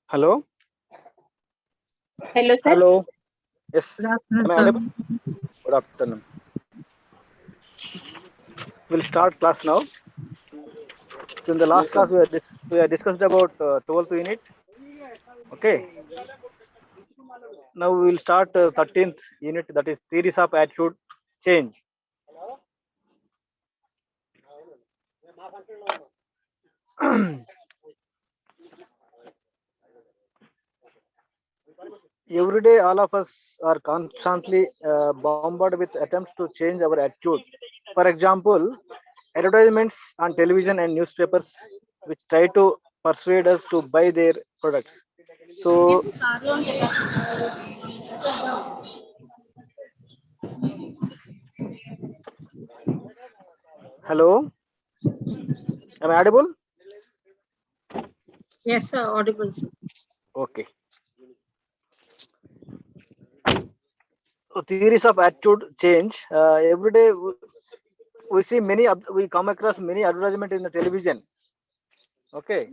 Hello. Hello, sir. Hello. Yes. Good afternoon, Am I sir. audible? Good afternoon. We'll start class now. So in the last class, we have discussed about 12th unit. Okay. Now we will start 13th unit, that is theories of attitude change. Every day, all of us are constantly bombarded with attempts to change our attitude. For example, advertisements on television and newspapers which try to persuade us to buy their products. So, hello, am I audible? Yes, sir. Audible, sir. Okay. So, theories of attitude change. Every day we see many, we come across many advertisements in the television. Okay.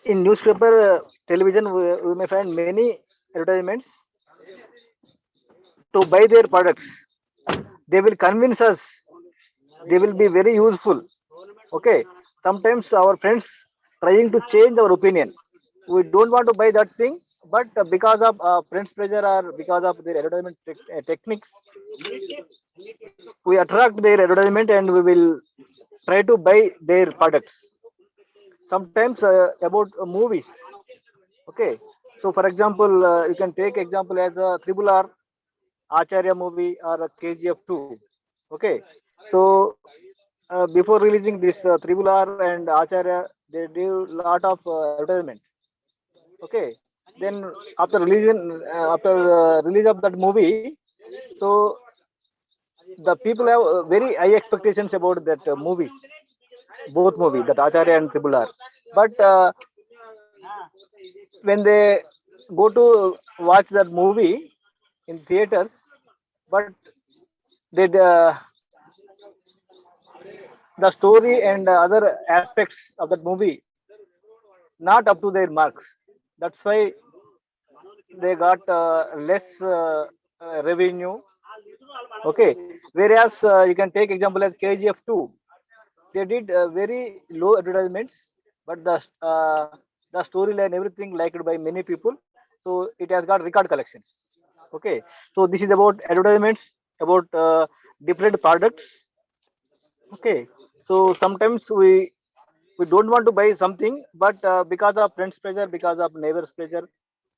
In newspaper, television, we may find many advertisements to buy their products. They will convince us. They will be very useful. Okay. Sometimes our friends trying to change our opinion. We don't want to buy that thing, but because of friends pressure or because of their advertisement techniques, we attract their advertisement and we will try to buy their products. Sometimes about movies. Okay. So for example, you can take example as a triple R Acharya movie or a KGF 2. Okay. So before releasing this triple R and Acharya, they do lot of advertisement. Okay. Then after release of that movie, so the people have very high expectations about that movies, both movie, that Acharya and triple R. But when they go to watch that movie in theaters, but they the story and other aspects of that movie not up to their marks. That's why they got less revenue. Okay. Whereas you can take example as KGF 2. They did very low advertisements, but the storyline, everything liked by many people. So it has got record collections. Okay. So this is about advertisements, about different products. Okay. So sometimes we don't want to buy something, but because of friends pressure, because of neighbors pressure,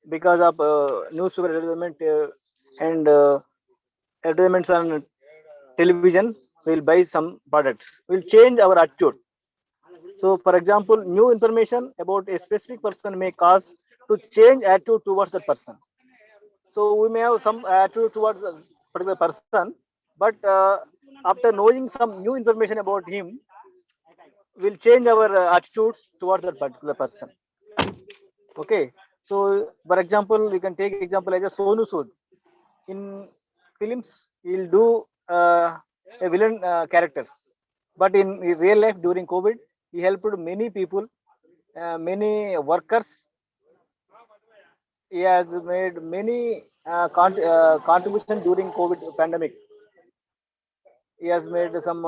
because of newspaper advertisement and advertisements on television, we'll buy some products. We'll change our attitude. So for example, new information about a specific person may cause to change attitude towards that person. So we may have some attitude towards a particular person, but after knowing some new information about him, we'll change our attitudes towards that particular person. Okay. So for example, we can take example as a Sonu Sood. In films, he'll do a villain characters, but in real life during COVID, he helped many people, many workers. He has made many contribution during COVID pandemic. He has made some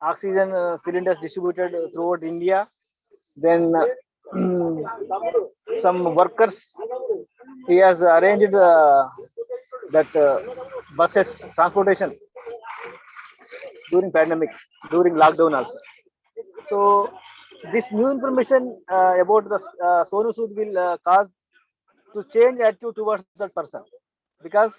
oxygen cylinders distributed throughout India. Then some workers, he has arranged that buses transportation during pandemic, during lockdown also. So this new information about the Sonu Sood will cause to change attitude towards that person, because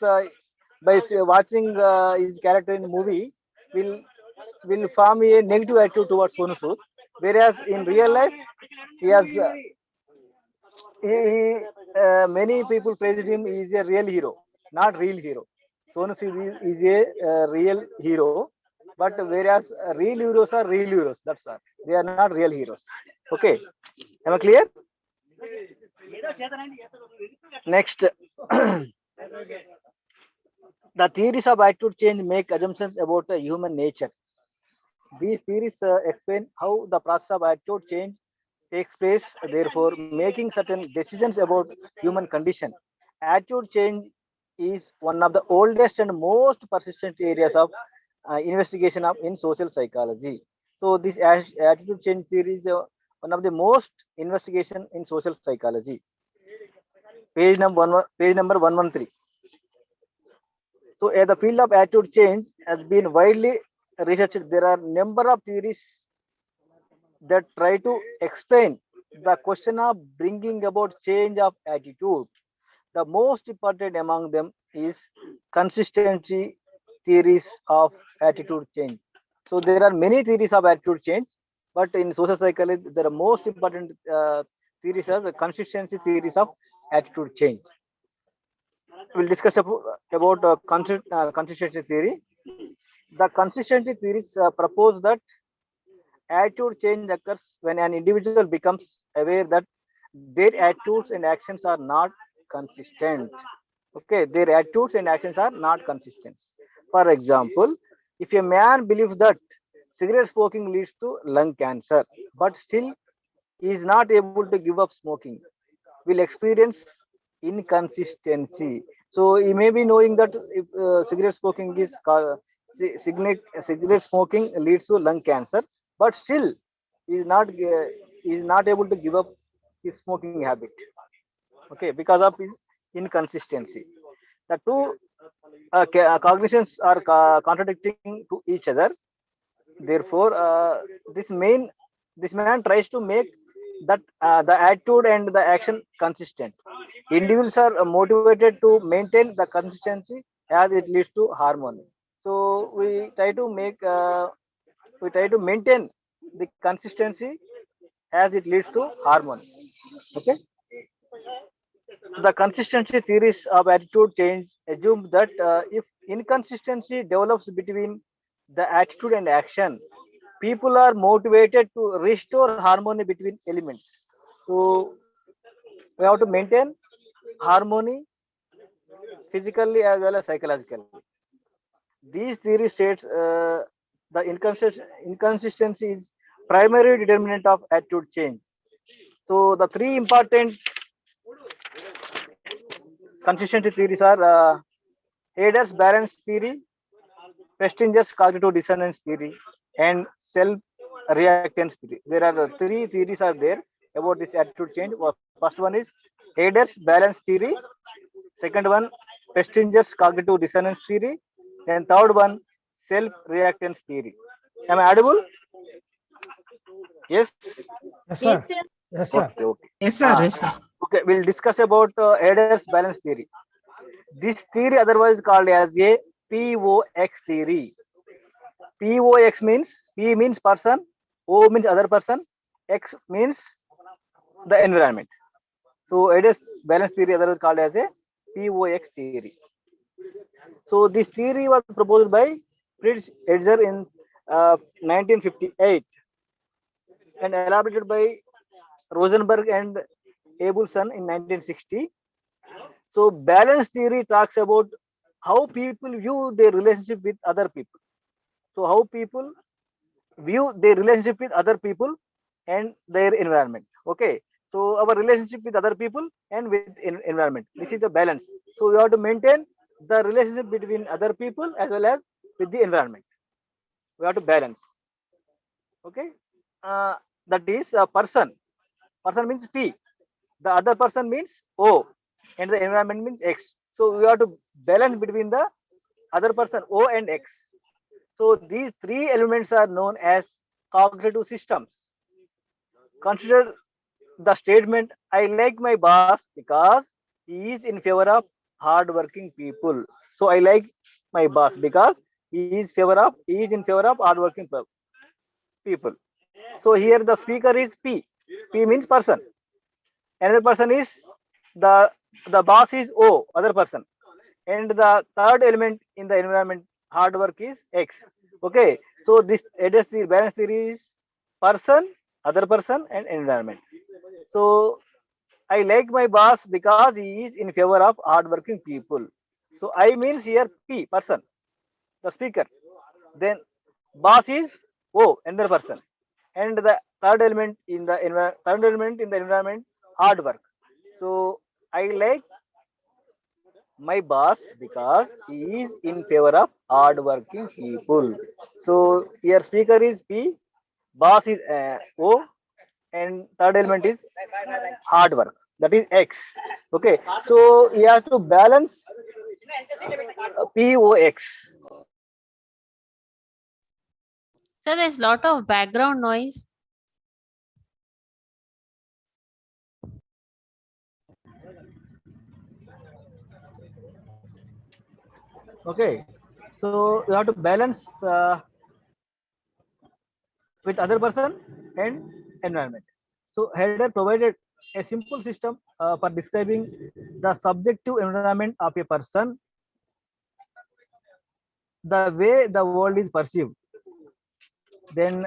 by watching his character in movie will form a negative attitude towards Sonu Sood, whereas in real life he has many people praised him. He is a real hero, not real hero. Sonu Sood is a real hero, but whereas real heroes are real heroes. That's all. They are not real heroes. Okay, am I clear? Next, the theories of attitude change make assumptions about human nature. These theories explain how the process of attitude change takes place, therefore making certain decisions about human condition. Attitude change is one of the oldest and most persistent areas of investigation of in social psychology. So this attitude change theory is one of the most investigation in social psychology. Page number 113. So the field of attitude change has been widely researched. There are number of theories that try to explain the question of bringing about change of attitude. The most important among them is consistency theories of attitude change. So there are many theories of attitude change, but in social psychology, there are most important theories are the consistency theories of attitude change. We'll discuss about consistency theory. The consistency theories propose that attitude change occurs when an individual becomes aware that their attitudes and actions are not consistent. Okay, their attitudes and actions are not consistent. For example, if a man believes that cigarette smoking leads to lung cancer, but still he is not able to give up smoking, will experience inconsistency. So he may be knowing that if cigarette smoking is cigarette smoking leads to lung cancer, but still he is not able to give up his smoking habit. Okay, because of his inconsistency. The two cognitions are contradicting to each other. Therefore, this man tries to make that the attitude and the action consistent. Individuals are motivated to maintain the consistency as it leads to harmony. So we try to maintain the consistency as it leads to harmony. Okay. The consistency theories of attitude change assume that if inconsistency develops between the attitude and action, people are motivated to restore harmony between elements. So we have to maintain harmony physically as well as psychologically. These theory states the inconsistency is primary determinant of attitude change. So the three important consistency theories are Hader's balance theory, Festinger's cognitive dissonance theory, and self-reactance theory. There are three theories are there about this attitude change. First one is Hader's balance theory. Second one, Festinger's cognitive dissonance theory, and third one, self-reactance theory. Am I audible? Yes. Yes, sir. Yes, sir. Okay. Okay. Yes, sir. Yes, sir. Okay. We'll discuss about Hader's balance theory. This theory, otherwise called as a POX theory. POX means P means person, O means other person, X means the environment. So it is balance theory, otherwise called as a POX theory. So this theory was proposed by Fritz Edger in 1958 and elaborated by Rosenberg and Abelson in 1960. So balance theory talks about how people view their relationship with other people. So how people view their relationship with other people and their environment. Okay, so our relationship with other people and with environment, this is the balance. So we have to maintain the relationship between other people as well as with the environment. We have to balance. Okay, that is a person means P, the other person means O, and the environment means X. So we have to balance between the other person O and X. So these three elements are known as cognitive systems. Consider the statement, I like my boss because he is in favor of hardworking people. So I like my boss because he is in favor of hardworking people. So here the speaker is P. P means person. Another person is the the boss is O, other person. And the third element in the environment hard work is X. Okay, so this it is the balance theory is person, other person, and environment. So I like my boss because he is in favor of hardworking people. So I means here P person, the speaker. Then boss is O, another person. And the third element in the environment, hard work. So I like my boss because he is in favor of hard working people. So here speaker is P, boss is O, and third element is hard work, that is X. Okay, so you have to balance POX. So there's lot of background noise. Okay, so you have to balance with other person and environment. So header provided a simple system for describing the subjective environment of a person, the way the world is perceived. Then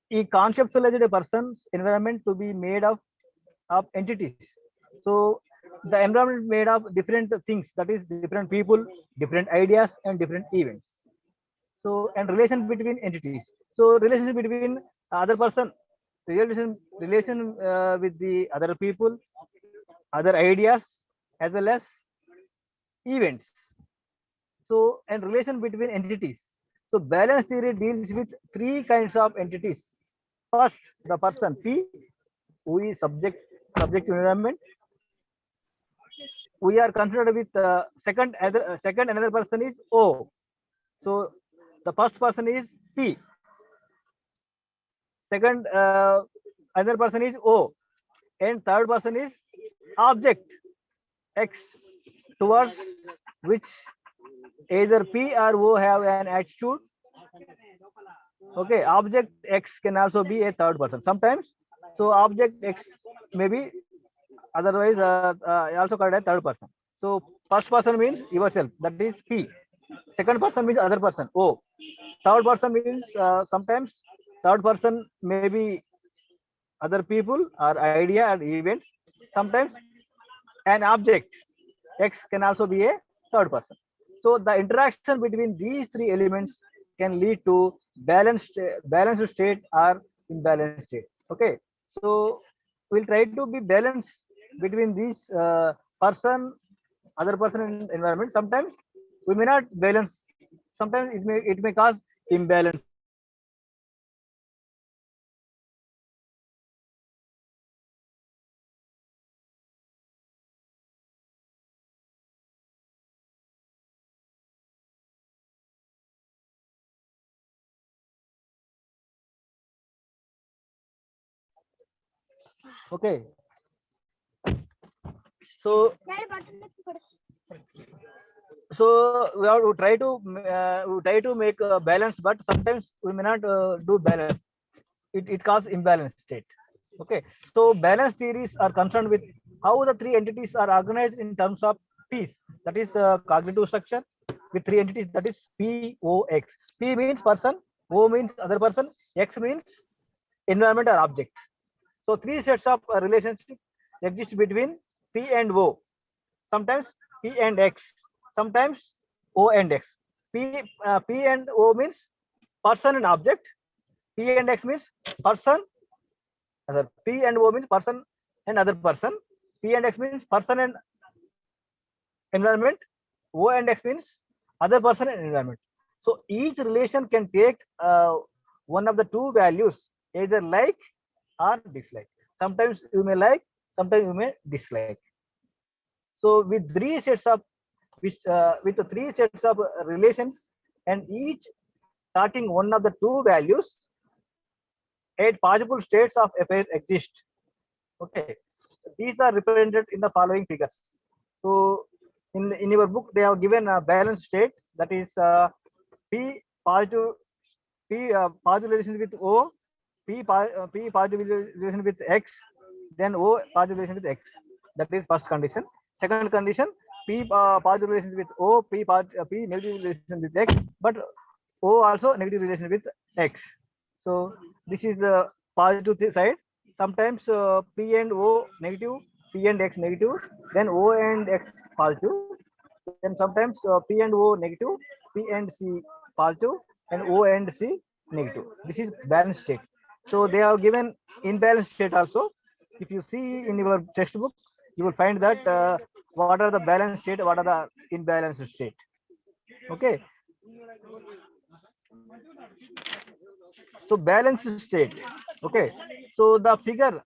he conceptualized a person's environment to be made of entities. So the environment made of different things, that is different people, different ideas, and different events. So and relation between entities. So relationship between other person, relation with the other people, other ideas, as well as events. So and relation between entities. So balance theory deals with three kinds of entities. First, the person P, who is subject environment. We are considered with second another person is O. So the first person is P. Second another person is O, and third person is object X, towards which either P or O have an attitude. Okay, object X can also be a third person sometimes. So object X may be otherwise also called a third person. So first person means yourself, that is P. Second person means other person, O. Third person means sometimes third person may be other people or idea and events. Sometimes an object X can also be a third person. So the interaction between these three elements can lead to balanced state or imbalanced state. Okay, so we'll try to be balanced between these person, other person, and environment. Sometimes we may not balance. Sometimes it may cause imbalance also. So we will try to balance between okay. So we try to make a balance, but sometimes we may not do balance. It causes imbalance state. Okay, so balance theories are concerned with how the three entities are organized in terms of peace, that is cognitive structure with three entities, that is POX. P means person, O means other person, X means environment or object. So three sets of relationship exist between P and O. Sometimes P and X, sometimes O and X. P and O means person and object. P and X means person. P and O means person and other person. P and X means person and environment. O and X means other person and environment. So each relation can take one of the two values, either like or dislike. Sometimes you may like, sometimes you may dislike. So with the three sets of relations, and each taking one of the two values, 8 possible states of affairs exist. Okay, these are represented in the following figures. So in your book they have given a balanced state, that is P positive, P positive relation with O, P positive relation with X, then O positive relation with X. That is first condition. Second condition, P positive relation with O, P negative relation with X, but O also negative relation with X. So this is the positive side. Sometimes P and O negative, P and X negative, then O and X positive. Then sometimes P and O negative, P and C positive, and O and C negative. This is balanced state. So they have given imbalanced state also. If you see in your textbook, you will find that what are the balanced state, what are the imbalanced state. Okay. So balanced state. Okay. So the figure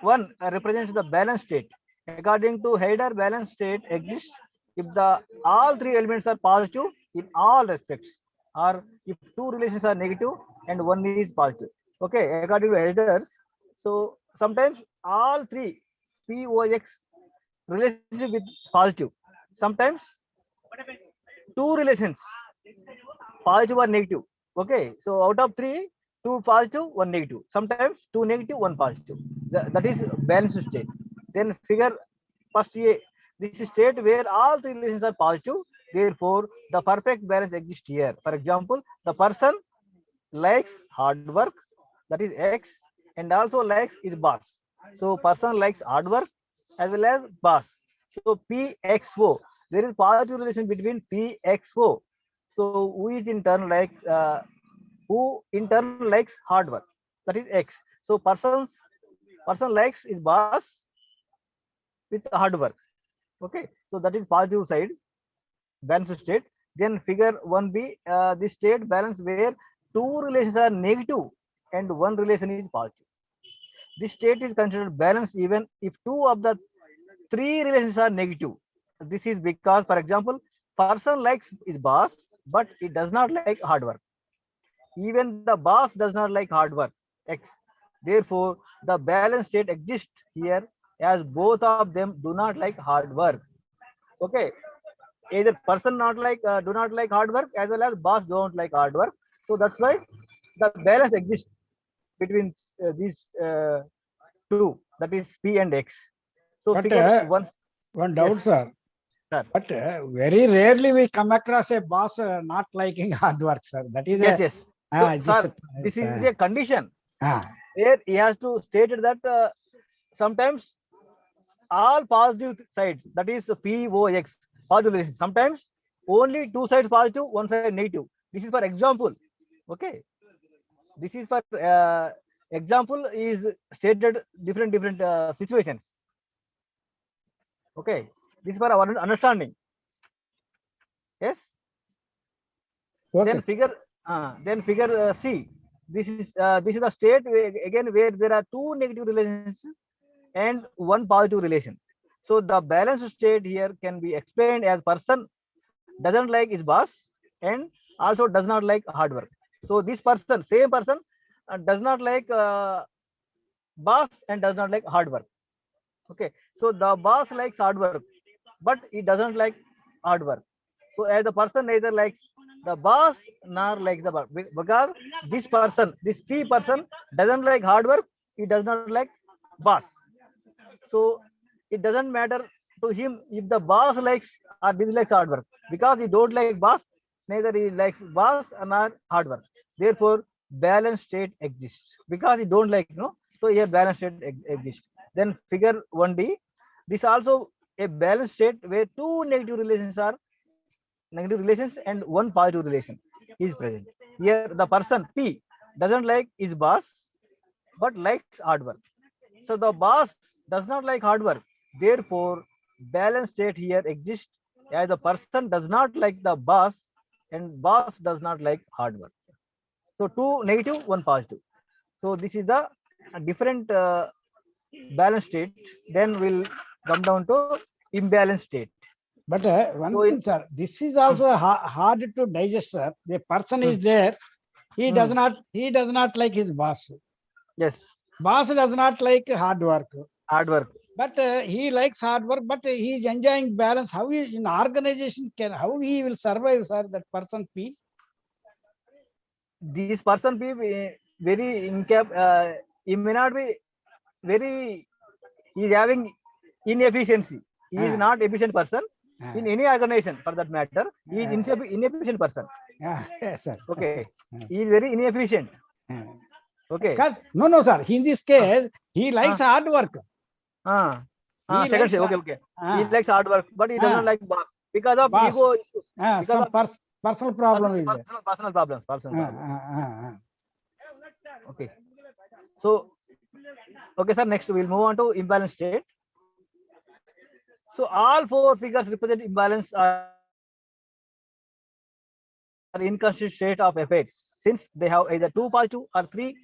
1 represents the balanced state. According to Heider, balanced state exists if the all three elements are positive in all respects, or if two relations are negative and one is positive. Okay, according to Heider's, so sometimes all three POX relationship with positive. Sometimes two relations positive or negative. Okay, so out of three, two positive, one negative. Sometimes two negative, one positive. That is balanced state. Then figure first A. This is state where all three relations are positive. Therefore, the perfect balance exists here. For example, the person likes hard work, that is X, and also likes his boss. So person likes hard work as well as boss. So PXO, there is positive relation between PXO. So who is in turn like who in turn likes hard work, that is X. So person likes his boss with hard work. Okay, so that is positive side, balanced state. Then figure 1b, the state balance where two relations are negative and one relation is positive. This state is considered balanced even if two of the three relations are negative. This is because, for example, person likes his boss, but he does not like hard work. Even the boss does not like hard work. X. Therefore, the balanced state exists here as both of them do not like hard work. Okay, either person not like do not like hard work as well as boss don't like hard work. So that's why the balance exists between these two, that is P and X. So But figure one doubt, yes, sir. sir. But very rarely we come across a boss not liking hard work, sir. That is Yes, yes. So, this, sir, this is a condition ah, where he has to state that sometimes all positive sides, that is POX, positive relation. Sometimes only two sides positive, one side negative. This is for example. Okay, this is for example is stated different situations. Okay, this is for our understanding. Yes. okay. Then figure C. This is the state where, again where there are two negative relations and one positive relation. So the balanced state here can be explained as person doesn't like his boss and also does not like hard work. So this person, same person, does not like boss and does not like hard work. Okay, so the boss likes hard work, but he doesn't like hard work. So as the person neither likes the boss nor likes the boss, because this person, this P person doesn't like hard work, he does not like boss. So it doesn't matter to him if the boss likes or dislikes hard work, because he don't like boss, neither he likes boss nor hard work. Therefore, balanced state exists because he don't like no. So here balanced state exists. Then figure 1D. This also a balanced state where two negative relations and one positive relation is present. Here the person P doesn't like his boss but likes hard work. So the boss does not like hard work. Therefore, balanced state here exists as the person does not like the boss and boss does not like hard work. So two negative, one positive. So this is the different balanced state. Then we'll come down to imbalanced state. But one So thing, sir, this is also hard to digest, sir. The person is there. He does not like his boss. Yes, Boss does not like hard work. hard work. But he likes hard work, but he is enjoying balance. How he in organization how he will survive, sir, that person P? This person be very he may not be very, he is having inefficiency. He is not efficient person in any organization for that matter. He is inefficient person. Yes, sir. Okay, he is very inefficient. Okay. Because no, sir. In this case, he likes hard work. Second stage. Okay. He likes hard work, but he does not like boss because of ego issues. Some personal problem is there. Personal problems. Okay. So, okay, sir. Next, we'll move on to imbalance state. So, all four figures represent imbalance or inconsistent state of affairs, since they have either two positive or three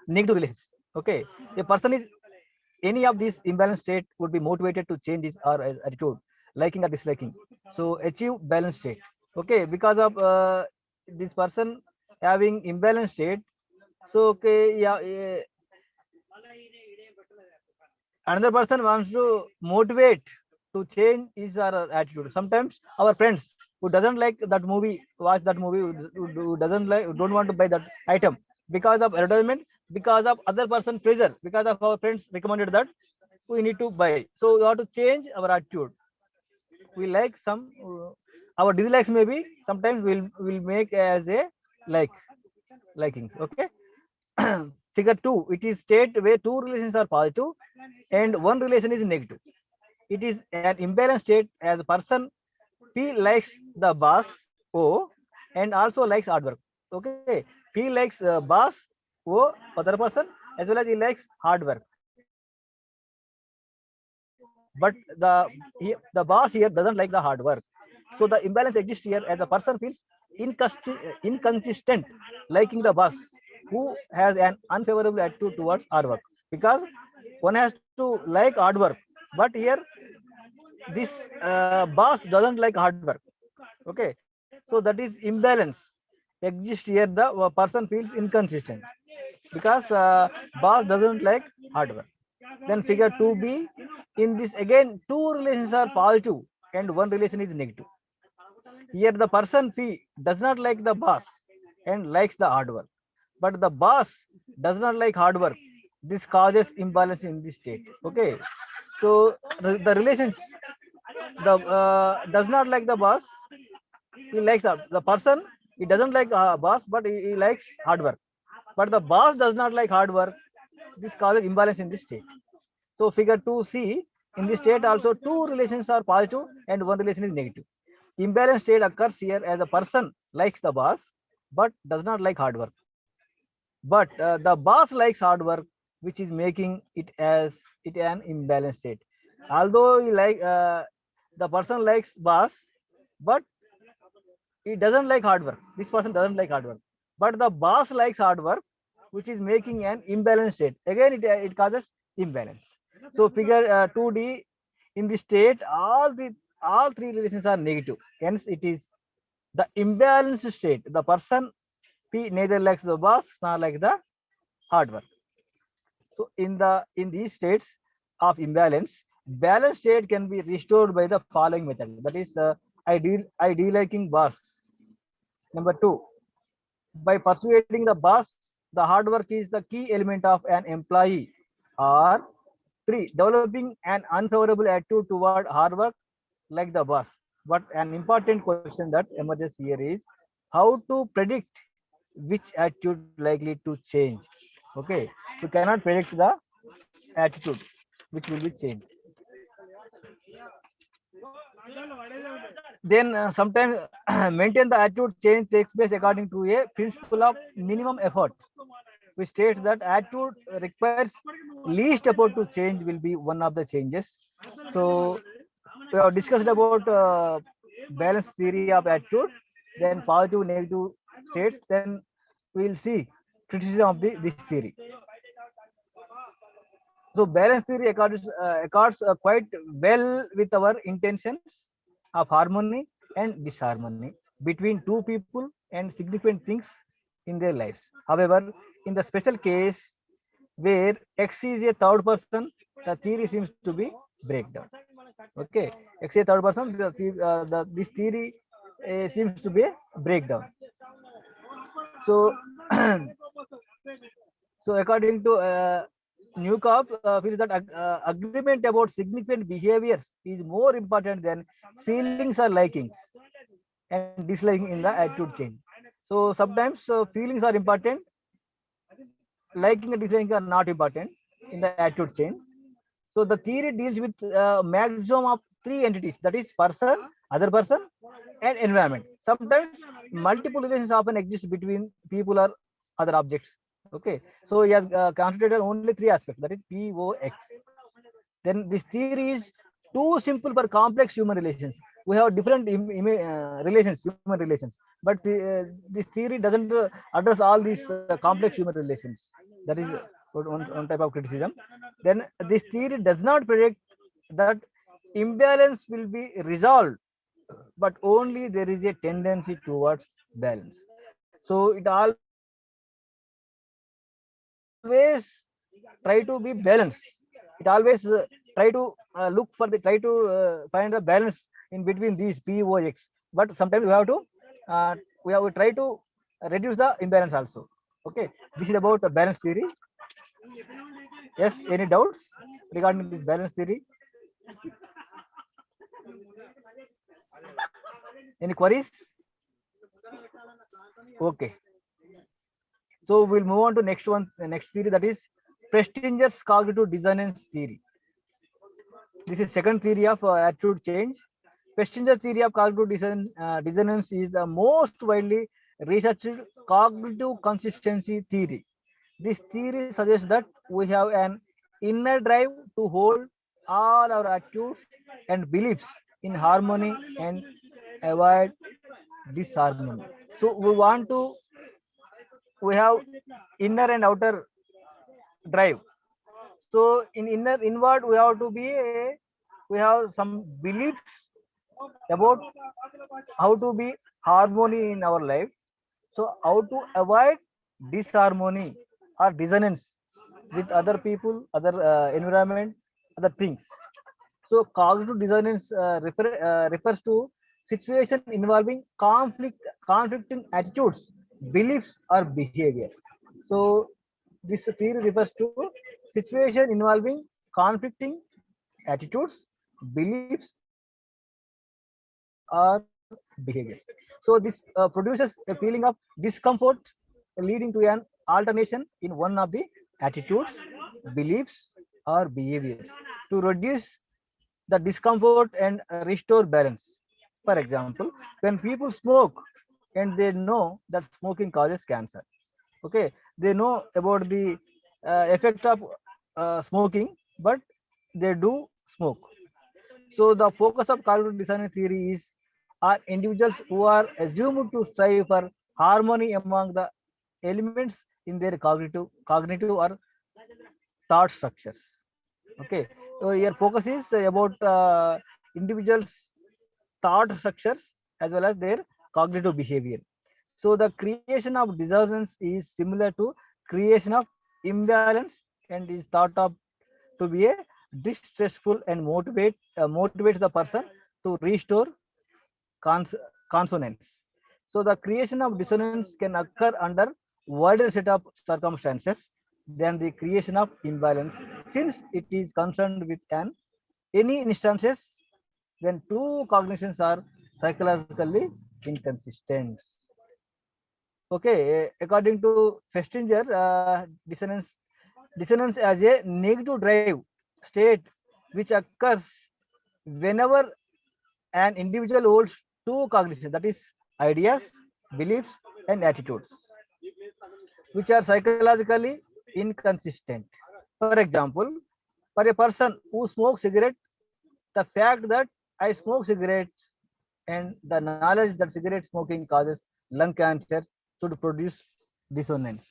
negative relations. Okay, a person is any of these imbalance state would be motivated to change his or his attitude, liking or disliking. So achieve balance state. Okay, because of this person having imbalance state. So okay, yeah, another person wants to motivate to change his or her attitude. Sometimes our friends who doesn't like that movie, watch that movie, who doesn't like, who don't want to buy that item because of advertisement, because of other person pressure, because of our friends recommended that we need to buy. So we have to change our attitude. We like some our dislikes, maybe sometimes will make as a like likings. Okay. Figure 2, it is state where two relations are positive and one relation is negative. It is an imbalanced state as a person P likes the boss O and also likes hard work. Okay, P likes boss O, other person, as well as he likes hard work. But the boss here doesn't like the hard work. So the imbalance exists here as a person feels inconsistent liking the boss who has an unfavorable attitude towards hard work, because one has to like hard work, but here this boss doesn't like hard work. Okay, so that is imbalance exists here. The person feels inconsistent because boss doesn't like hard work. Then figure 2b, in this again two relations are positive and one relation is negative. Here the person P does not like the boss and likes the hard work, but the boss does not like hard work. This causes imbalance in this state. Okay, so the relations, the does not like the boss, he likes the person, he doesn't like boss, but he likes hard work. But the boss does not like hard work. This causes imbalance in this state. So figure 2c, in this state also two relations are positive and one relation is negative. Imbalance state occurs here as a person likes the boss but does not like hard work. But the boss likes hard work, which is making it as it an imbalanced state. Although he like the person likes boss, but he doesn't like hard work. This person doesn't like hard work, but the boss likes hard work, which is making an imbalanced state. Again, it causes imbalance. So figure 2d, in this state, all three relations are negative. Hence, it is the imbalanced state. The person P neither likes the boss nor like the hard work. So in these states of imbalance, balanced state can be restored by the following method. That is, I liking boss. Number two, by persuading the boss, the hard work is the key element of an employee. Or three, developing an unfavorable attitude toward hard work like the boss. But an important question that emerges here is how to predict which attitude likely to change. Okay, we cannot predict the attitude which will be changed. Then sometimes maintain the attitude change takes place according to a principle of minimum effort, which states that attitude requires least effort to change will be one of the changes. So we have discussed about balance theory of attitude, then positive negative states, then we will see criticism of this theory. So balance theory accords quite well with our intentions of harmony and disharmony between two people and significant things in their lives. However, in the special case where X is a third person, the theory seems to be breakdown. Okay, X is a third person, this theory seems to be a breakdown. So, so according to Newcomb feels that agreement about significant behaviors is more important than feelings or likings and disliking in the attitude change. So sometimes feelings are important, liking and disliking are not important in the attitude change. So the theory deals with maximum of three entities, that is person, other person, and environment. Sometimes multiple relations often exist between people or other objects. Okay, so he has considered only three aspects, that is POX. Then this theory is too simple for complex human relations. We have different relations, human relations, but this theory doesn't address all these complex human relations. That is one type of criticism. Then this theory does not predict that imbalance will be resolved, but only there is a tendency towards balance. So it always try to be balanced. It always try to look for the try to find the balance in between these POX. But sometimes we have to try to reduce the imbalance also. Okay, this is about the balance theory. Yes, any doubts regarding this balance theory? Any queries? Okay, so we'll move on to next one, the next theory, that is Prestinger's cognitive dissonance theory. This is second theory of attitude change. Prestinger's theory of cognitive dissonance is the most widely researched cognitive consistency theory. This theory suggests that we have an inner drive to hold all our attitudes and beliefs in harmony and avoid disharmony. So we have inner and outer drive. So in inward we have to be we have some beliefs about how to be harmony in our life. So how to avoid disharmony or dissonance with other people, other environment, other things. So cognitive dissonance refers to situation involving conflicting attitudes, beliefs, or behaviors. So this theory refers to situation involving conflicting attitudes, beliefs, or behaviors. So this produces a feeling of discomfort, leading to an alternation in one of the attitudes, beliefs, or behaviors to reduce the discomfort and restore balance. For example, when people smoke and they know that smoking causes cancer, okay, they know about the effect of smoking, but they do smoke. So the focus of cognitive dissonance theory is are individuals who are assumed to strive for harmony among the elements in their cognitive or thought structures. Okay, so your focus is about individuals thought structures as well as their cognitive behavior. So the creation of dissonance is similar to creation of imbalance and is thought of to be a distressful and motivates the person to restore cons- consonance. So the creation of dissonance can occur under wider set of circumstances than the creation of imbalance, since it is concerned with an any instances when two cognitions are psychologically inconsistent. Okay, according to Festinger, dissonance as a negative drive state which occurs whenever an individual holds two cognitions, that is ideas, beliefs, and attitudes, which are psychologically inconsistent. For example, for a person who smokes cigarette, the fact that I smoke cigarettes and the knowledge that cigarette smoking causes lung cancer should produce dissonance.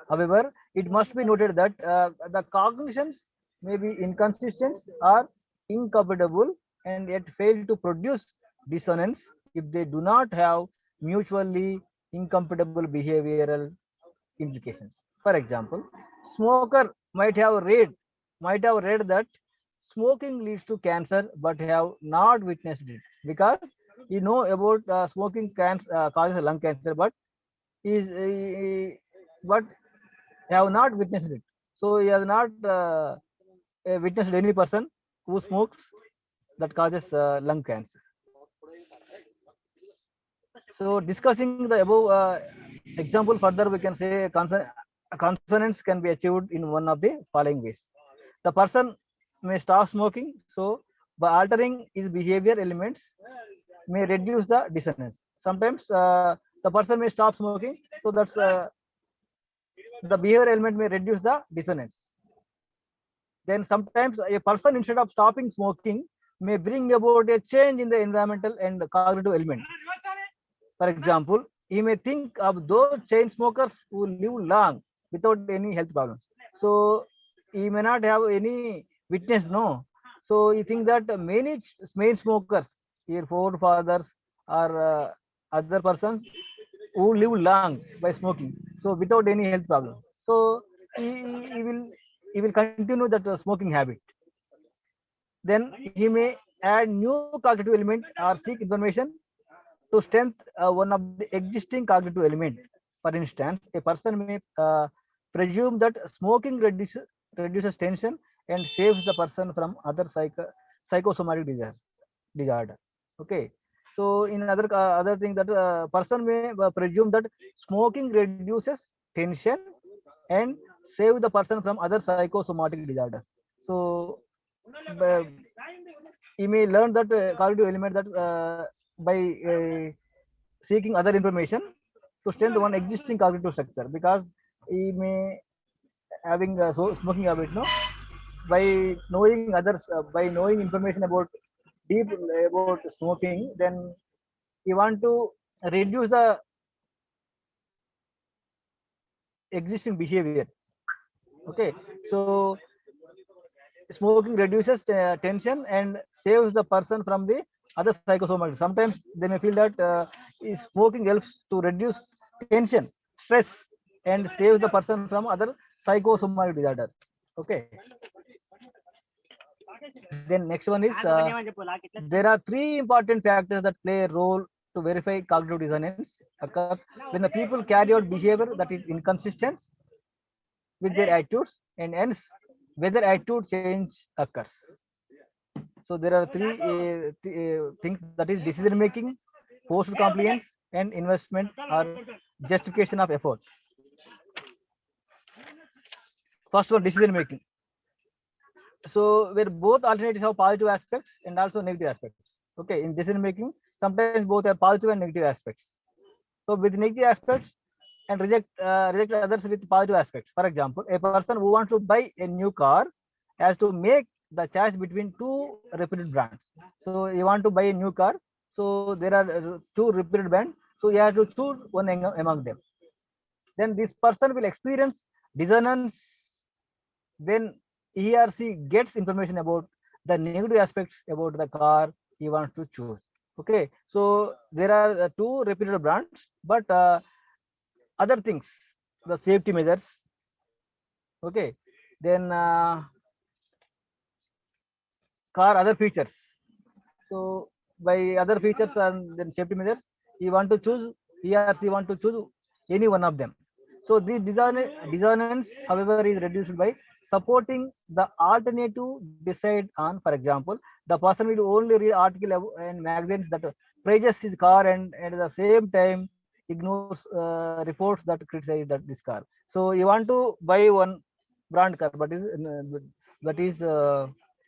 However, it must be noted that the cognitions may be inconsistent or incompatible and yet fail to produce dissonance if they do not have mutually incompatible behavioral implications. For example, smoker might have read that smoking leads to cancer, but have not witnessed it because he know about smoking causes lung cancer, but is but have not witnessed it. So he has not witnessed any person who smokes that causes lung cancer. So discussing the above example further, we can say consonance can be achieved in one of the following ways. The person may stop smoking, so by altering his behavior elements may reduce the dissonance. Sometimes the person may stop smoking, so that's the behavior element may reduce the dissonance. Then sometimes a person, instead of stopping smoking, may bring about a change in the environmental and cognitive element. For example, he may think of those chain smokers who live long without any health problems. So he may not have any witness, no. So he thinks that many main smokers, your forefathers or other persons who live long by smoking, so without any health problem. So he, he will he will continue that smoking habit. Then he may add new cognitive element or seek information to strengthen one of the existing cognitive element. For instance, a person may presume that smoking reduces tension and saves the person from other psychosomatic disorder. Okay. So in other thing, that person may presume that smoking reduces tension and save the person from other psychosomatic disorders. So uh, he may learn that cognitive element that by seeking other information to strengthen one existing cognitive structure, because he may having smoking habit, no, by knowing others, by knowing information about deep about smoking, then he want to reduce the existing behavior. Okay. So smoking reduces tension and saves the person from the other psychosomatic. Sometimes they may feel that smoking helps to reduce tension, stress, and saves the person from other psychosomatic disorder. Okay. Then next one is there are three important factors that play a role to verify cognitive dissonance occurs when the people carry out behavior that is inconsistent with their attitudes, and hence whether attitude change occurs. So there are three things, that is decision making, forced compliance, and investment or justification of effort. First one, decision making. So where both alternatives have positive aspects and also negative aspects. Okay, in decision making, sometimes both have positive and negative aspects. So with negative aspects and reject others with positive aspects. For example, a person who wants to buy a new car has to make the choice between two reputed brands. So you want to buy a new car. So there are two reputed brands. So you have to choose one among them. Then this person will experience dissonance when he or she gets information about the negative aspects about the car he wants to choose. Okay, so there are two reputed brands, but other things, the safety measures. Okay, then car other features. So by other features and then safety measures, he want to choose, he or she want to choose any one of them. So the dissonance, however, is reduced by supporting the alternative decide on. For example, the person will only read article and magazines that praises his car, and at the same time ignores reports that criticize this car. So you want to buy one brand car, but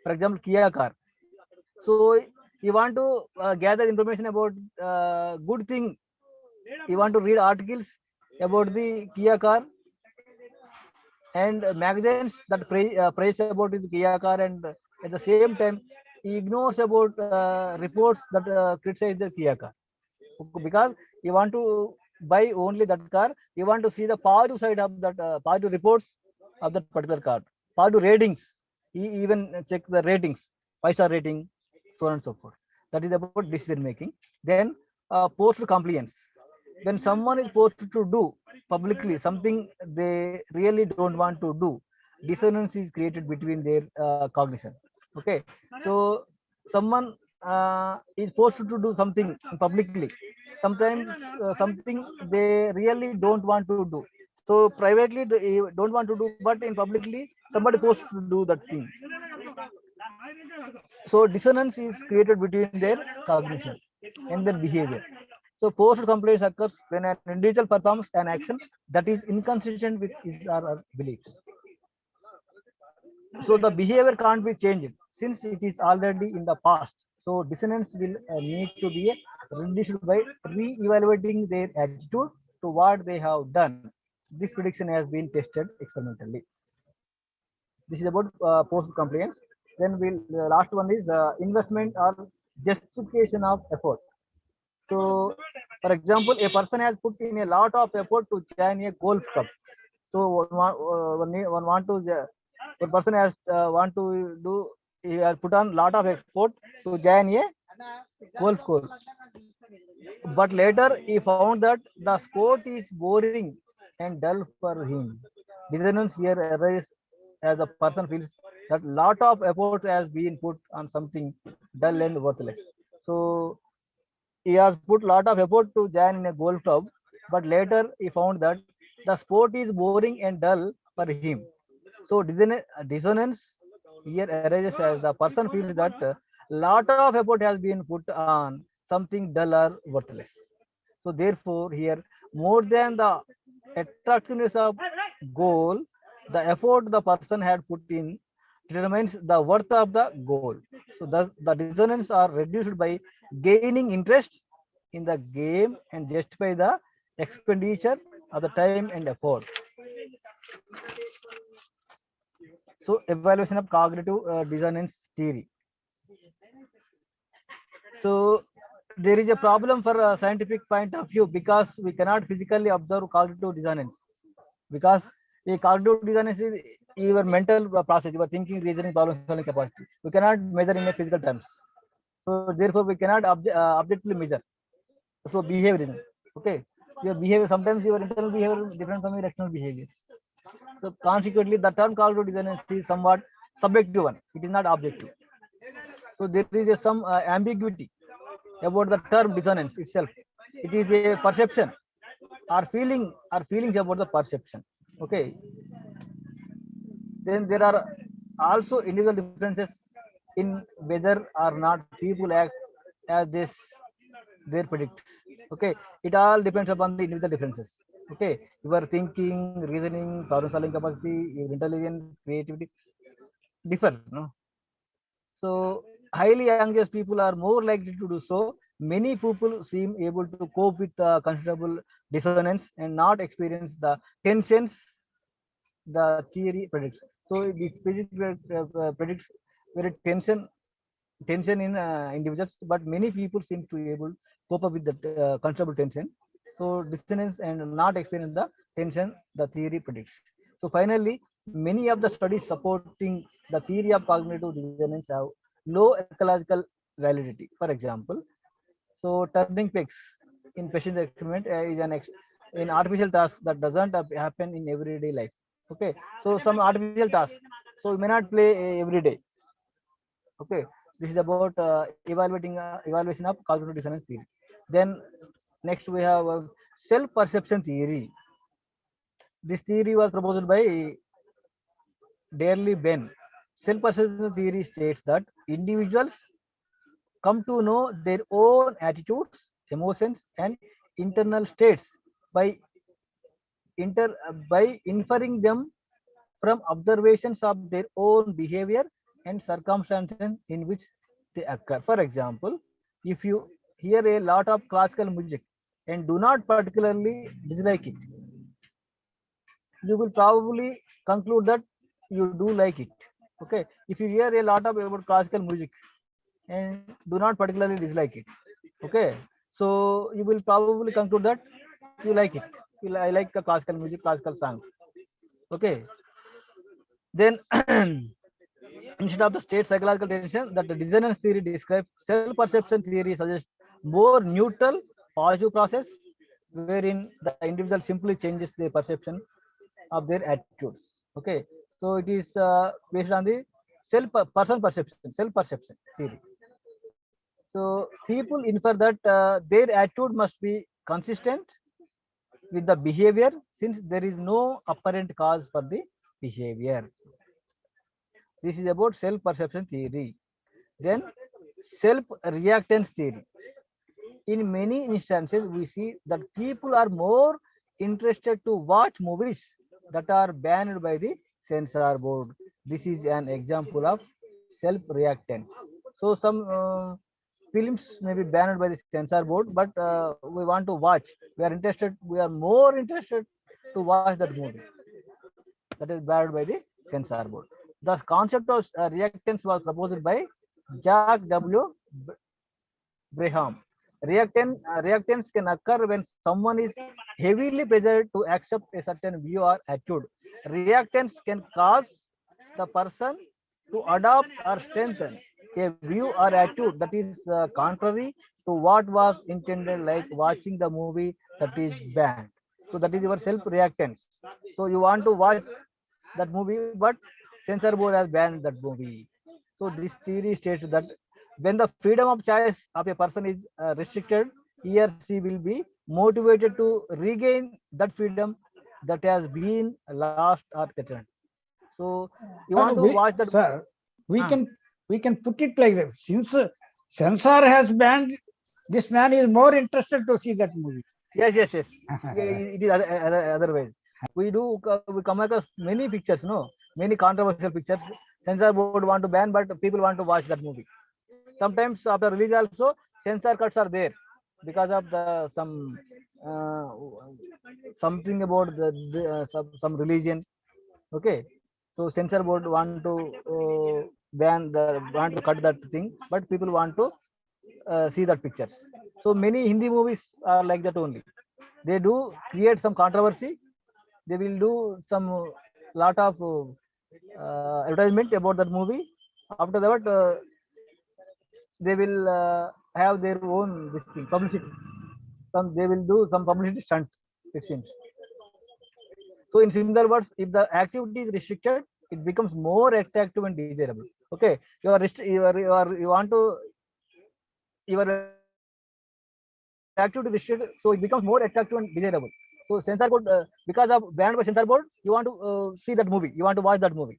for example, Kia car. So you want to gather information about good thing. You want to read articles about the Kia car and magazines that praise about his Kia car, and at the same time he ignores about reports that criticize the Kia car, because you want to buy only that car. You want to see the positive side of that, positive reports of that particular car, positive ratings. He even check the ratings, 5-star rating, so on and so forth. That is about decision making. Then post compliance, when someone is forced to do publicly something they really don't want to do, dissonance is created between their cognition. Okay, so someone is forced to do something publicly, sometimes something they really don't want to do. So privately they don't want to do, but in publicly somebody forced to do that thing. So dissonance is created between their cognition and their behavior. So forced compliance occurs when an individual performs an action that is inconsistent with his or her beliefs. So the behavior can't be changed since it is already in the past. So dissonance will need to be reduced by re-evaluating their attitude to what they have done. this prediction has been tested experimentally. This is about post compliance. Then we'll the last one is investment or justification of effort. So, for example, a person has put in a lot of effort to join a golf club. So one want to a person has want to do he has put on lot of effort to join a golf course. But later he found that the sport is boring and dull for him. Dissonance here arises as a person feels that lot of effort has been put on something dull and worthless. So he has put lot of effort to join in a golf club, but later he found that the sport is boring and dull for him. So dissonance here arises as the person feels that lot of effort has been put on something dull or worthless. So therefore here more than the attractiveness of goal, the effort the person had put in determines the worth of the goal. So thus the dissonance are reduced by gaining interest in the game and justify the expenditure of the time and effort. So evaluation of cognitive dissonance theory. So there is a problem for a scientific point of view because we cannot physically observe cognitive dissonance. Because a cognitive dissonance is your mental process, your thinking, reasoning, problem solving capacity. We cannot measure in a physical terms. So therefore we cannot objectively measure. So behavior, okay. Your behavior sometimes your internal behavior different from your external behavior. So consequently, the term cognitive dissonance is somewhat subjective one. It is not objective. So there is some ambiguity about the term dissonance itself. It is a perception or feelings about the perception. Okay. Then there are also individual differences in whether or not people act as this their predicts. Okay. It all depends upon the individual differences. Okay. Your thinking, reasoning, problem solving capacity, your intelligence, creativity differ. No. So highly anxious people are more likely to do so. Many people seem able to cope with considerable dissonance and not experience the tensions the theory predicts. So the physics predicts very tension in individuals, but many people seem to be able to cope up with the considerable tension. So dissonance and not experience the tension the theory predicts. So finally, many of the studies supporting the theory of cognitive dissonance have low ecological validity. For example, so turning pegs in patient experiment is an artificial task that doesn't happen in everyday life. Okay, so some artificial task. So you may not play every day. Okay, this is about evaluation of cognitive dissonance theory. Then next we have self perception theory. This theory was proposed by Darley Ben. Self perception theory states that individuals come to know their own attitudes, emotions, and internal states by by inferring them from observations of their own behavior and circumstances in which they occur. For example, if you hear a lot of classical music and do not particularly dislike it, you will probably conclude that you do like it. Okay, if you hear a lot of about classical music and do not particularly dislike it, okay, so you will probably conclude that you like it. I like the classical music, classical songs. Okay, then instead of the state psychological tension that the dissonance theory describes, self-perception theory suggests more neutral, positive process wherein the individual simply changes their perception of their attitudes. Okay, so it is based on the self-perception theory. So people infer that their attitude must be consistent with the behavior since there is no apparent cause for the behavior. This is about self-perception theory. Then self-reactance theory. In many instances, we see that people are more interested to watch movies that are banned by the censor board. This is an example of self-reactance. So some films may be banned by the censor board, but we want to watch. We are interested. We are more interested to watch that movie. That is banned by the censor board. The concept of reactance was proposed by Jack W. Braham. Reactance can occur when someone is heavily pressured to accept a certain view or attitude. Reactance can cause the person to adopt or strengthen a view or attitude that is contrary to what was intended, like watching the movie that is banned. So that is your self reactance. So you want to watch that movie, but censor board has banned that movie. So this theory states that when the freedom of choice of a person is restricted, he or she will be motivated to regain that freedom that has been lost or threatened. So you want No, to we, watch that. sir, we Ah, can we can put it like that. Since censor has banned, this man is more interested to see that movie. yes. Yeah, it is otherwise. We come across many pictures, no, many controversial pictures. Censor board want to ban, but people want to watch that movie. Sometimes after release also, censor cuts are there because of the uh, something about some religion. Okay, so censor board want to want to cut that thing, but people want to see that pictures. So many Hindi movies are like that only. They do create some controversy. They will do some lot of advertisement about that movie. After that, they will have their own this thing, publicity. They will do some publicity stunt. It seems. So in similar words, if the activity is restricted, it becomes more attractive and desirable. Okay, you want to your activity is restricted, so it becomes more attractive and desirable. So censor board, because of banned by censor board, you want to see that movie, you want to watch that movie.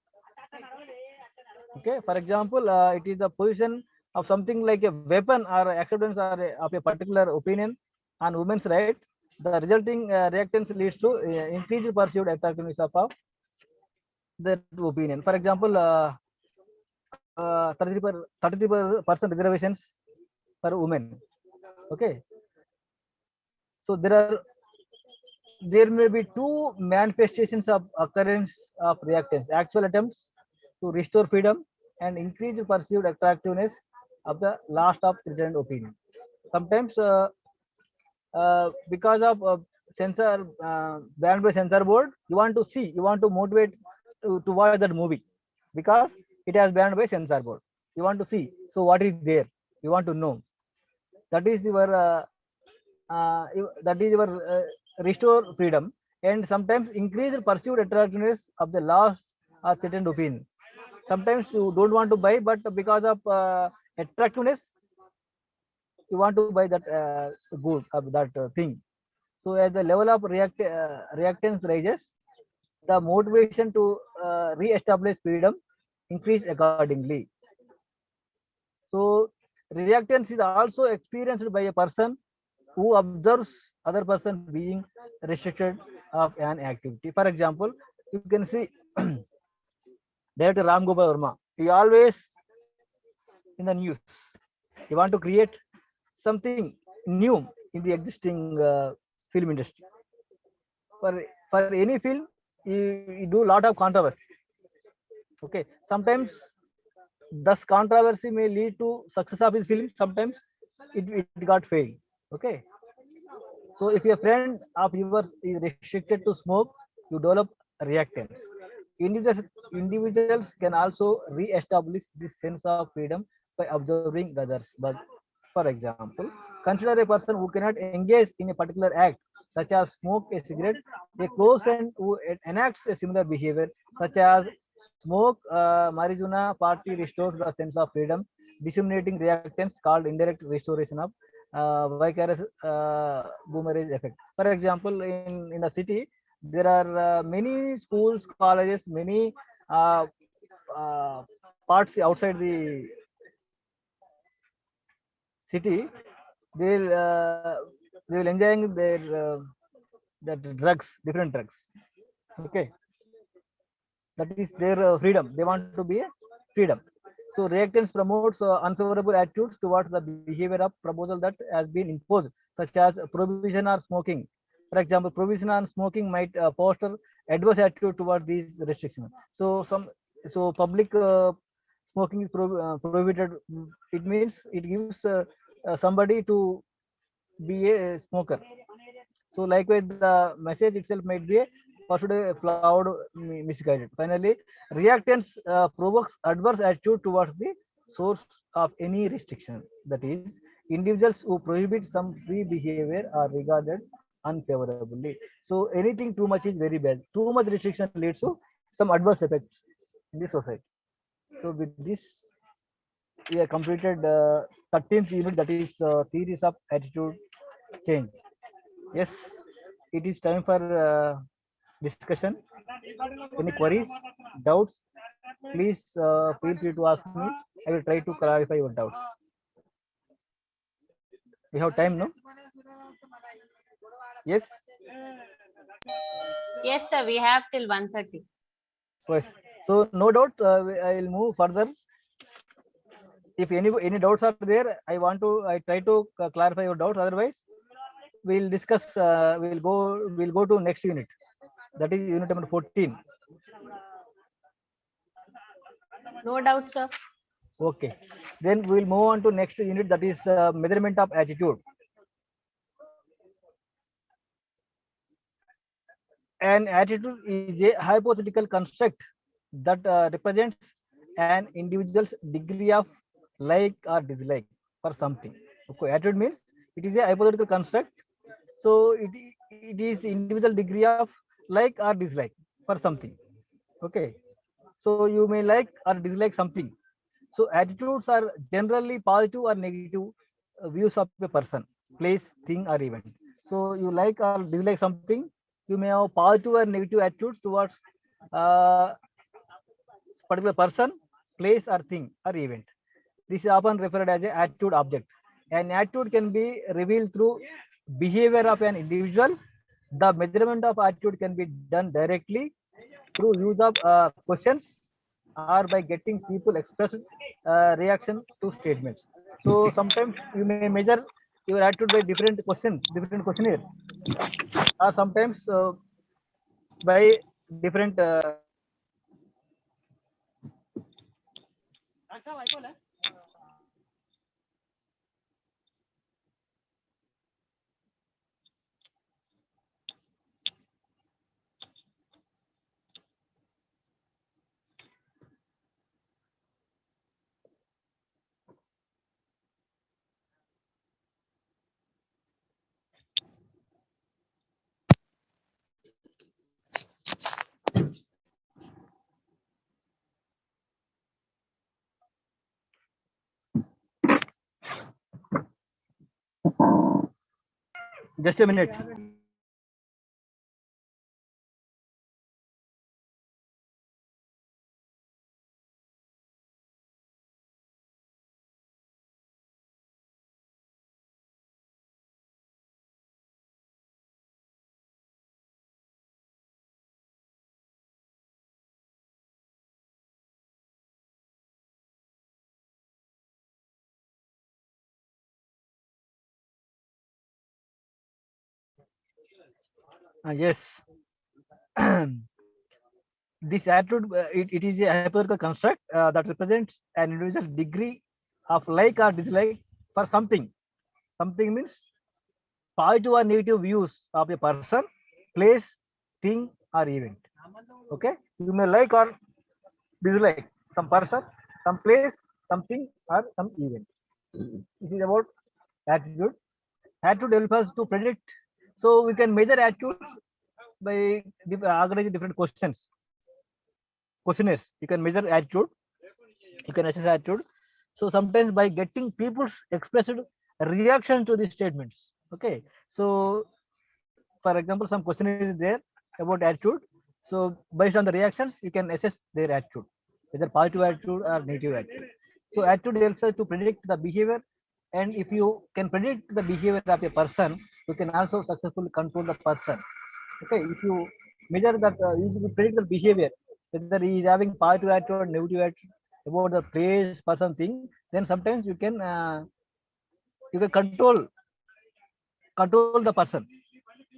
Okay, for example, it is the position of something like a weapon or acceptance or of a particular opinion on women's right. The resulting reactance leads to increased perceived attractiveness of that opinion. For example, 33% reservations for women. Okay, so there may be two manifestations of occurrence of reactance: actual attempts to restore freedom and increase perceived attractiveness of the last of threatened opinion. Sometimes, because of censor banned by censor board, you want to motivate to watch that movie because it has banned by censor board. You want to see. So what is there? You want to know. That is your that is your restore freedom and sometimes increase perceived attractiveness of the last threatened opinion. Sometimes you don't want to buy, but because of attractiveness, you want to buy that good of that thing. So as the level of reactance rises, the motivation to re-establish freedom increase accordingly. So reactance is also experienced by a person who observes other person being restricted of an activity. For example, you can see Director Ram Gopal Verma. He always in the news. He want to create something new in the existing film industry. For any film, he do lot of controversy. Okay, sometimes thus controversy may lead to success of his film. Sometimes it got failed. Okay, so if a friend of yours is restricted to smoke, you develop reactance. Individuals can also re-establish this sense of freedom by observing others. But for example, consider a person who cannot engage in a particular act, such as smoke a cigarette. A close friend who enacts a similar behavior, such as smoke marijuana, party restores the sense of freedom, disseminating reactance called indirect restoration of vicarious boomerang effect. For example, in the city, there are many schools, colleges, many uh, uh, parts outside the city. They will enjoying their that drugs, different drugs. Okay, that is their freedom. They want to be a freedom. So reactance promotes unfavorable attitudes towards the behavior of proposal that has been imposed, such as prohibition or smoking. For example, provision on smoking might foster adverse attitude towards these restrictions. So public smoking is prohibited. It means it gives somebody to be a smoker. So likewise, the message itself might be a possibly flawed, misguided. Finally, reactance provokes adverse attitude towards the source of any restriction. That is, individuals who prohibit some free behavior are regarded unfavorably. So anything too much is very bad. Too much restriction leads to some adverse effects in the society. So with this, we have completed 13th unit, that is theories of attitude change. Yes, it is time for discussion. Any queries, doubts? Please feel free to ask me. I will try to clarify your doubts. We have time, no? Yes. Yes, sir. We have till 1:30. Yes. So no doubt, I will move further. If any doubts are there, I try to clarify your doubts. Otherwise, we'll discuss. We'll go to next unit. That is unit number 14. No doubt, sir. Okay. Then we will move on to next unit, that is measurement of attitude. An attitude is a hypothetical construct that represents an individual's degree of like or dislike for something. Okay, attitude means it is a hypothetical construct. So it is individual degree of like or dislike for something. Okay. So you may like or dislike something. So attitudes are generally positive or negative views of a person, place, thing, or event. So you like or dislike something, you may have positive or negative attitudes towards uh, particular person, place, or thing, or event. This is often referred as an attitude object. An attitude can be revealed through behavior of an individual. The measurement of attitude can be done directly through use of questions or by getting people express reaction to statements. So sometimes you may measure your attitude by different questions, different questionnaire, or sometimes by different. Just a minute. Yes. This attitude, it is a hypothetical construct that represents an individual degree of like or dislike for something. Something means positive or negative views of a person, place, thing, or event. Okay, you may like or dislike some person, some place, something, or some event. This is about attitude. Attitude helps us to predict. So we can measure attitudes by organizing different questions, questionnaires. You can measure attitude, you can assess attitude. So sometimes by getting people's expressed reaction to the statements. Okay, so for example, some question is there about attitude. So based on the reactions, you can assess their attitude, whether positive attitude or negative attitude. So attitude helps us to predict the behavior, and if you can predict the behavior of a person, you can also successfully control the person. Okay, if you measure that, you predict the behavior, whether he is having positive attitude or negative attitude about the place, person, thing, then sometimes you can control the person.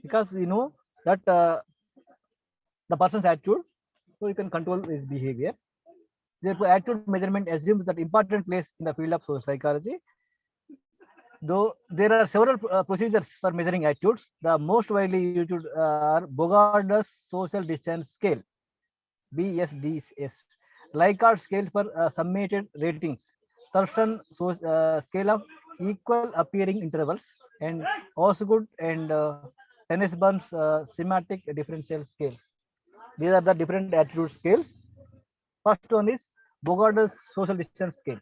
because you know that the person's attitude, so you can control his behavior. Therefore, attitude measurement assumes that important place in the field of social psychology. Though there are several procedures for measuring attitudes, the most widely used are Bogart's social distance scale (BSDS), Likert scale for summated ratings, Thurston scale of equal appearing intervals, and Osgood and Tennisbaum's semantic differential scale. These are the different attitude scales. First one is Bogart's social distance scale.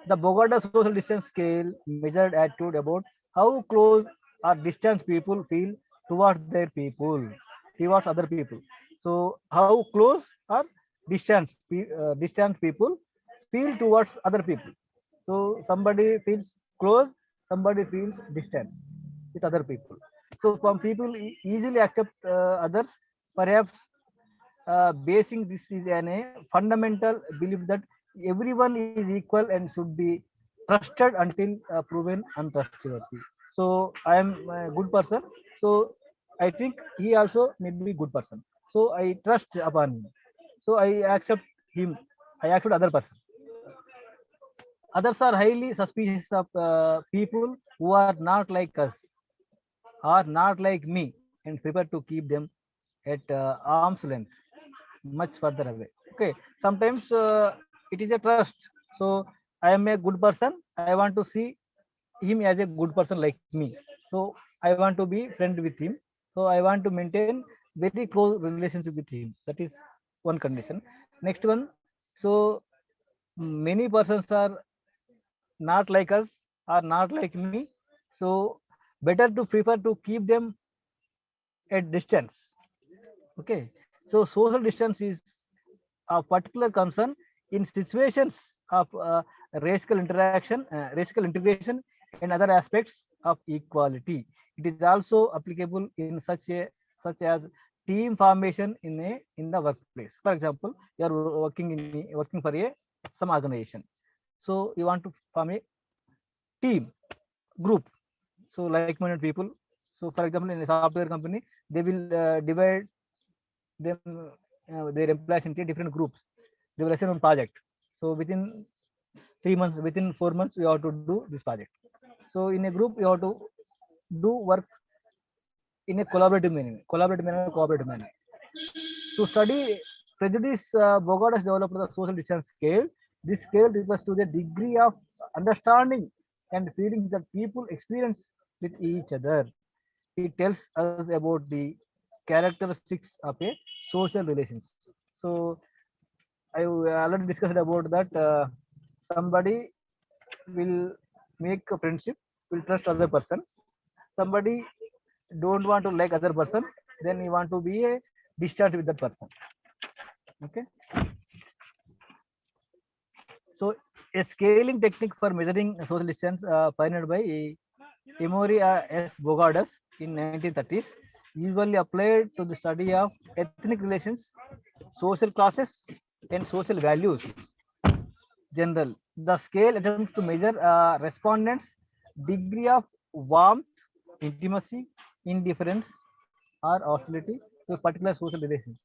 The Bogota social distance scale measured attitude about how close or distant people feel towards their people, towards other people. So how close or distant people feel towards other people. So somebody feels close, somebody feels distance with other people. So some people easily accept others, perhaps basing this is an a fundamental belief that everyone is equal and should be trusted until proven untrustworthy. So I am a good person. So I think he also may be good person. So I trust upon him. So I accept him. I accept other person. Others are highly suspicious of people who are not like us, are not like me, and prefer to keep them at arm's length, much further away. Okay, sometimes it is a trust. So I am a good person. I want to see him as a good person like me. So I want to be friend with him. So I want to maintain very close relationship with him. That is one condition. Next one. So many persons are not like us, are not like me. So better to prefer to keep them at distance. Okay, so social distance is a particular concern in situations of racial integration, and other aspects of equality. It is also applicable in such as team formation in the workplace. For example, you are working for a some organization, so you want to form a team group. So like-minded people. So for example, in a software company, they will divide them their employees into different groups. They will assign one project. So within 3 months, within 4 months, we have to do this project. So in a group, you have to do work in a cooperative manner. To study prejudice, Bogart has developed the social distance scale. This scale refers to the degree of understanding and feelings that people experience with each other. It tells us about the characteristics of a social relations. So I already discussed about that. Somebody will make a friendship, will trust other person. Somebody don't want to like other person, then you want to be a distant with that person. Okay. So a scaling technique for measuring social distance pioneered by Emory S. Bogardas in 1930s, usually applied to the study of ethnic relations, social classes, and social values. General. The scale attempts to measure respondents' degree of warmth, intimacy, indifference, or hostility to particular social relations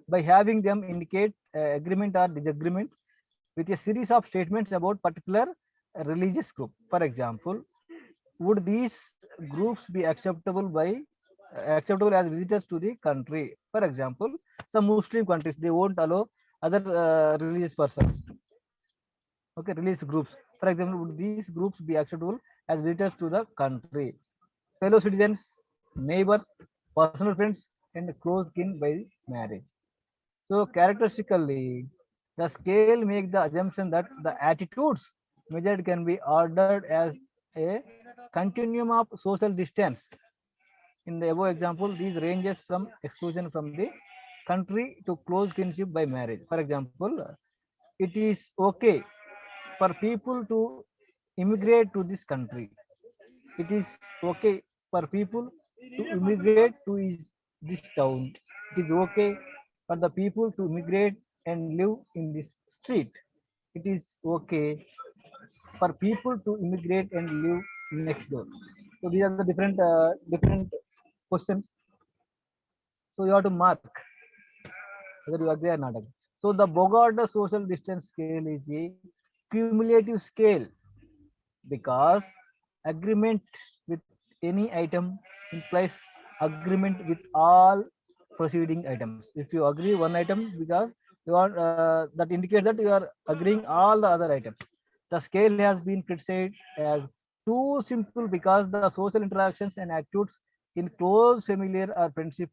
by having them indicate agreement or disagreement with a series of statements about particular religious group. For example, would these groups be acceptable as visitors to the country? For example, some Muslim countries they won't allow other religious persons. Okay, religious groups. For example, would these groups be acceptable as visitors to the country? Fellow citizens, neighbors, personal friends, and close kin by marriage. So characteristically, the scale makes the assumption that the attitudes measured can be ordered as a continuum of social distance. In the above example, these ranges from exclusion from the country to close kinship by marriage. For example, it is okay for people to immigrate to this country. It is okay for people to immigrate to this town. It is okay for the people to immigrate and live in this street. It is okay for people to immigrate and live next door. So these are the different questions. So you have to mark whether you agree or not agree. So the Bogart social distance scale is a cumulative scale because agreement with any item implies agreement with all preceding items. If you agree one item, because you are that indicates that you are agreeing all the other items. The scale has been criticized as too simple because the social interactions and attitudes in close familiar or friendship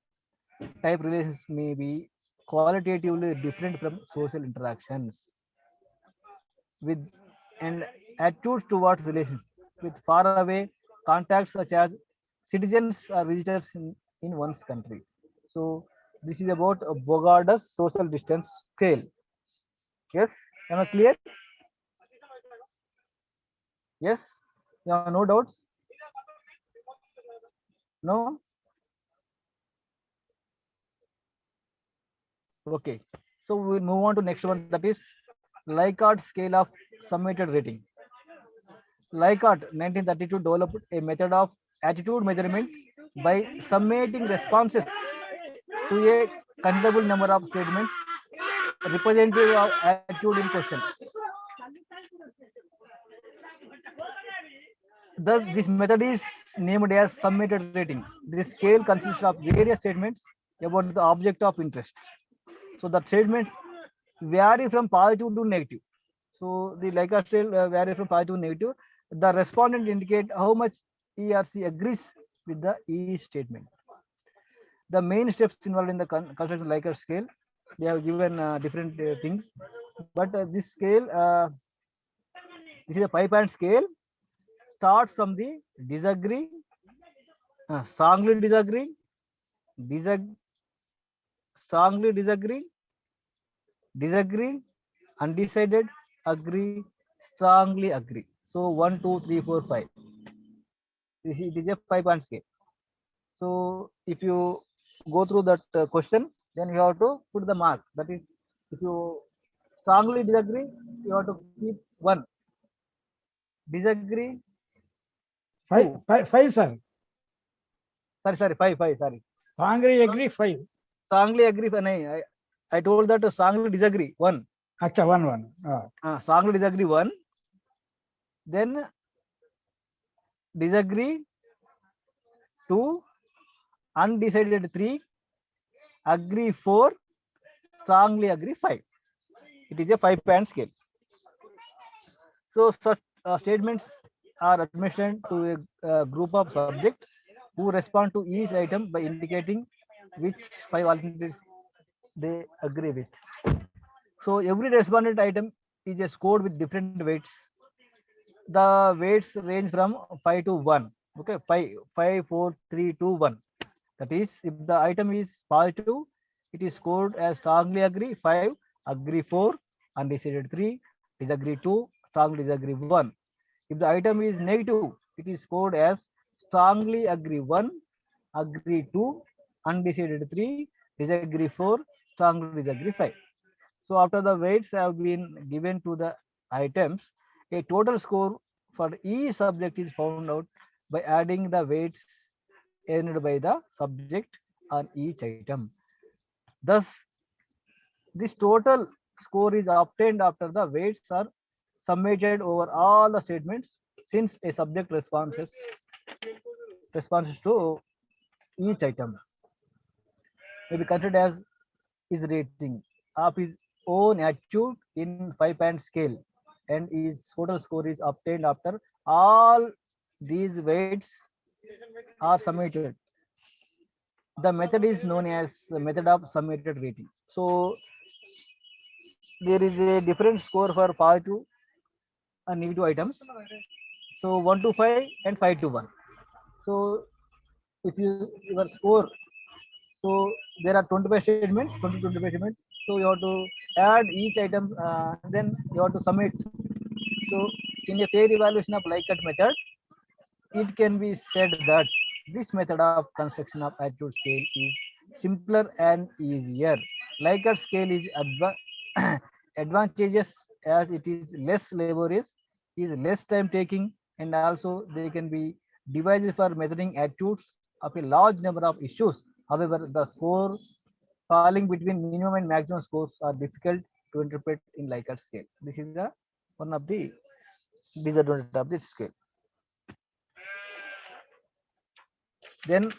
type relations may be qualitatively different from social interactions with and attitudes towards relations with far away contacts such as citizens or visitors in one's country. So this is about Bogart's social distance scale. Yes, am I clear? Yes, yeah, no doubts. No. Okay. So we'll move on to next one, that is Likert scale of summated rating. Likert 1932 developed a method of attitude measurement by summating responses to a considerable number of statements representative of attitude in question. Thus, this method is named as summated rating. This scale consists of various statements about the object of interest. So the statements vary from positive to negative. So the Likert scale vary from positive to negative. The respondent indicate how much he or she agrees with the each statement. The main steps involved in the construction Likert scale, they have given different things, but this scale, this is a 5-point scale, starts from the disagree, strongly disagree, disag- strongly disagree, disagree, undecided, agree, strongly agree. So 1, 2, 3, 4, 5. It is a 5-point scale. So if you go through that question, then you have to put the mark. That is, if you strongly disagree, you have to keep 1. Disagree, 2. Five, sir. Sorry, 5, 5. Sorry. Strongly agree, 5. Strongly agree. I told that strongly disagree 1. Acha, 1. Strongly disagree 1. Then disagree 2. Undecided 3. Agree 4. Strongly agree 5. It is a 5-point scale. So such statements are admission to a group of subjects who respond to each item by indicating which 5 alternatives they agree with. So every respondent item is a scored with different weights. The weights range from 5 to 1. Okay, 5, 4, 3, 2, 1. That is, if the item is positive, it is scored as strongly agree 5, agree 4, undecided 3, disagree 2, strongly disagree 1. If the item is negative, it is scored as strongly agree 1, agree 2, undecided 3, disagree 4, strongly disagree 5. So after the weights have been given to the items, a total score for each subject is found out by adding the weights earned by the subject on each item. Thus, this total score is obtained after the weights are summated over all the statements, since a subject responses to each item may be considered as his rating of his own attitude in 5-point scale, and his total score is obtained after all these weights are summated. The method is known as the method of summated rating. So there is a different score for positive and negative items. So 1 to 5 and 5 to 1. So if your score, so there are 25 statements, 25 statements. So you have to add each item, then you have to submit. So in a fair evaluation of Likert method, it can be said that this method of construction of attitude scale is simpler and easier. Likert scale is advantageous as it is less laborious, is less time taking, and also they can be devices for measuring attitudes of a large number of issues. However, the score falling between minimum and maximum scores are difficult to interpret in Likert scale. This is the one of the disadvantages of this scale. Then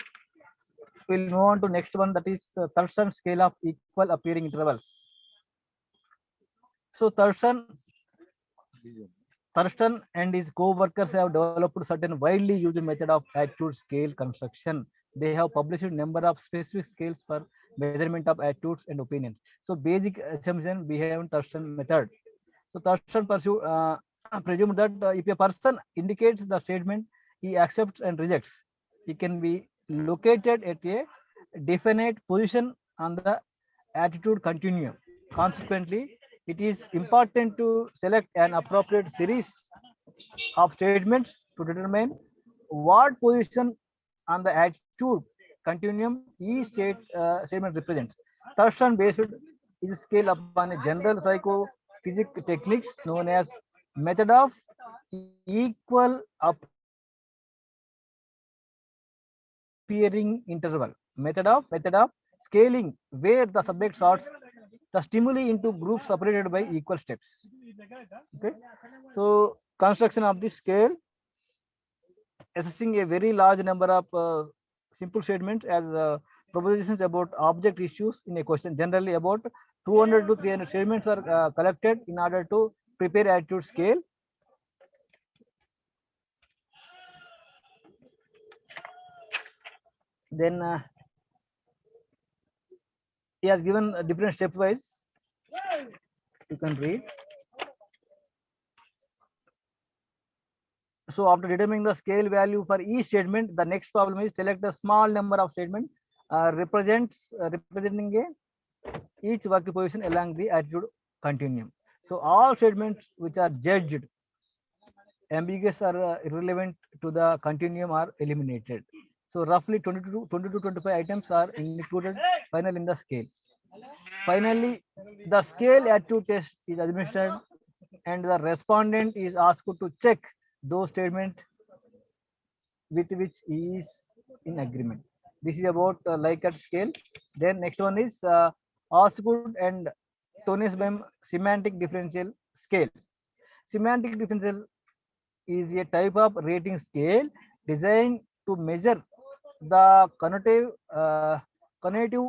we'll move on to next one, that is Thurston scale of equal appearing intervals. So Thurston and his co-workers have developed certain widely used method of attitude scale construction. They have published a number of specific scales for measurement of attitudes and opinions. So basic assumption behind Thurston method. So Thurston presumed that if a person indicates the statement he accepts and rejects, he can be located at a definite position on the attitude continuum. Consequently, it is important to select an appropriate series of statements to determine what position on the attitude continuum each statement represents. Thurston based his scale upon a general psychophysics techniques known as method of equal appearing interval. Method of scaling, where the subject sorts the stimuli into groups separated by equal steps. Okay, so construction of this scale, assessing a very large number of simple statements as propositions about object issues in a question. Generally, about 200 to 300 statements are collected in order to prepare attitude scale. Then he has given different stepwise. You can read. So after determining the scale value for each statement, the next problem is select a small number of statements representing each working position along the attitude continuum. So all statements which are judged ambiguous or irrelevant to the continuum are eliminated. So roughly 20 to 25 items are included finally in the scale. Finally, the scale attitude test is administered and the respondent is asked to check those statements with which he is in agreement. This is about Likert scale. Then next one is Osgood and Tonisbaum semantic differential scale. Semantic differential is a type of rating scale designed to measure the connotative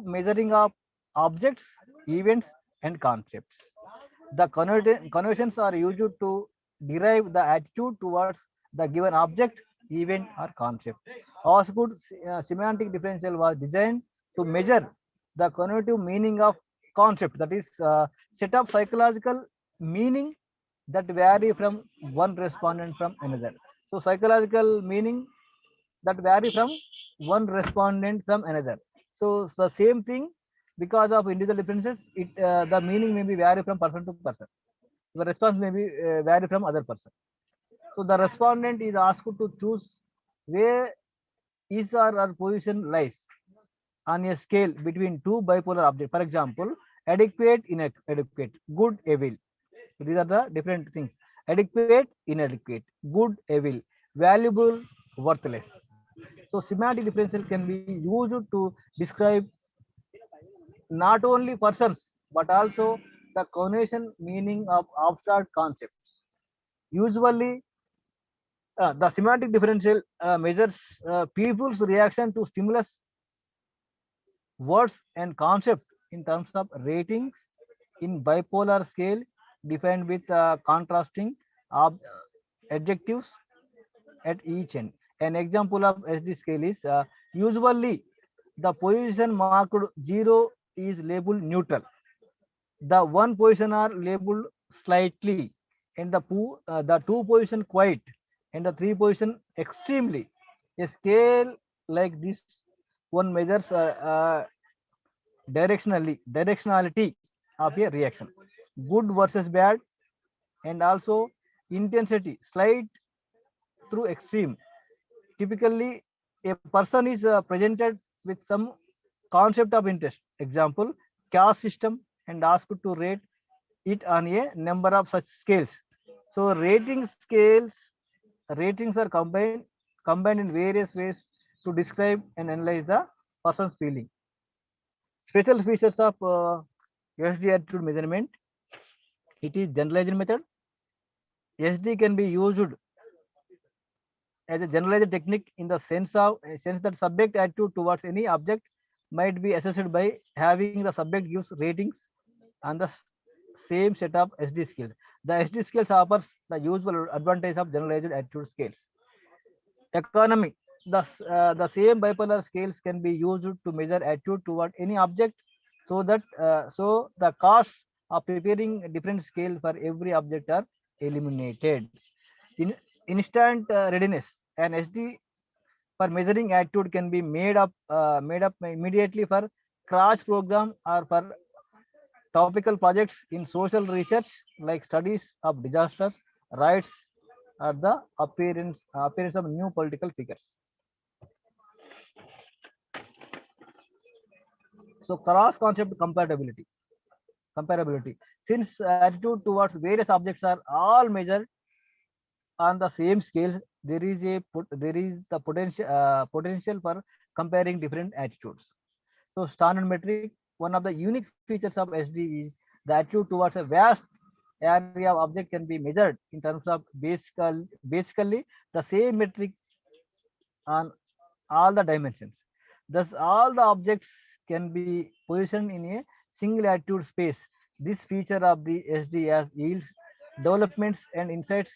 measuring of objects, events, and concepts. The connotations are used to derive the attitude towards the given object, event, or concept. Osgood semantic differential was designed to measure the connotative meaning of concept, that is, set of psychological meaning that vary from one respondent from another. So psychological meaning that vary from one respondent from another. So the same thing, because of individual differences, the meaning may be vary from person to person. The response may be vary from other person. So the respondent is asked to choose where his or her position lies on a scale between two bipolar objects. For example, adequate, inadequate, good, evil. These are the different things. Adequate, inadequate, good, evil, valuable, worthless. So semantic differential can be used to describe not only persons but also the connotation meaning of abstract concepts. Usually, the semantic differential measures people's reaction to stimulus, words, and concept in terms of ratings in bipolar scale defined with contrasting adjectives at each end. An example of SD scale is usually the position marked 0 is labeled neutral. The one position are labeled slightly, and the two position quite, and the three position extremely. A scale like this one measures directionality of a reaction, good versus bad, and also intensity, slight through extreme. Typically, a person is presented with some concept of interest, example, caste system, and asked to rate it on a number of such scales. So ratings are combined in various ways to describe and analyze the person's feeling. Special features of SD attitude measurement. It is generalized method. SD can be used as a generalized technique in the sense that subject attitude towards any object might be assessed by having the subject gives ratings on the same set of SD scales. The SD scales offers the usual advantage of generalized attitude scales. Economy. The same bipolar scales can be used to measure attitude toward any object, so the costs of preparing a different scale for every object are eliminated. In instant readiness, an SD for measuring attitude can be made up immediately for crash program or for topical projects in social research like studies of disasters, riots, or the appearance of new political figures. So cross concept comparability. Since attitude towards various objects are all measured on the same scale, there is the potential for comparing different attitudes. So standard metric, one of the unique features of SD is the attitude towards a vast area of object can be measured in terms of basically the same metric on all the dimensions. Thus, all the objects can be positioned in a single attitude space. This feature of the SDS yields developments and insights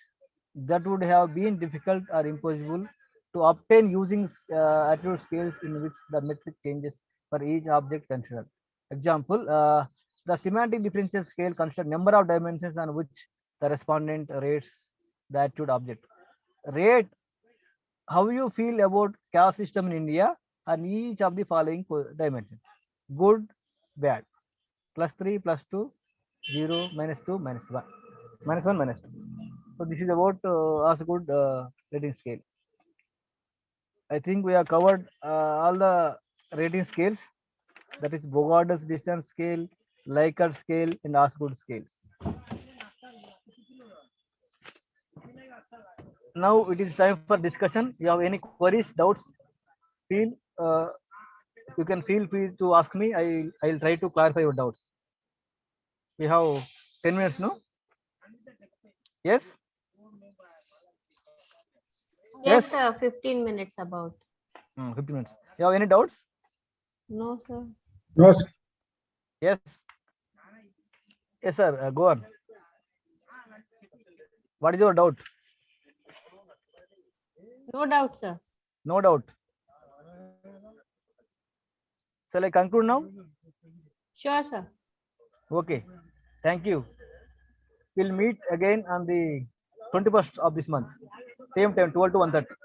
that would have been difficult or impossible to obtain using attitude scales in which the metric changes for each object considered. Example, the semantic differential scale considers number of dimensions on which the respondent rates the attitude object. Rate how you feel about caste system in India on each of the following dimensions: good, bad, +3, +2, 0, -2, -1, -1, -2. So this is about as good rating scale. I think we have covered all the rating scales. That is Bogart's distance scale, Likert scale, and Osgood scales. Now it is time for discussion. You have any queries, doubts? Feel you can feel free to ask me. I'll try to clarify your doubts. We have 10 minutes, no? Yes. Yes, sir. 15 minutes about. 50 minutes. You have any doubts? No, sir. No, sir. Yes. Yes, sir. Go on. What is your doubt? No doubt, sir. No doubt. Shall I conclude now? Sure, sir. Okay. Thank you. We'll meet again on the 21st of this month. Same time, 12 to 1:30.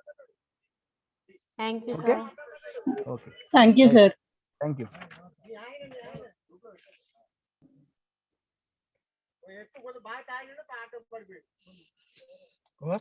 Thank you, Okay. sir. Okay. Thank you, sir. Thank you. Over.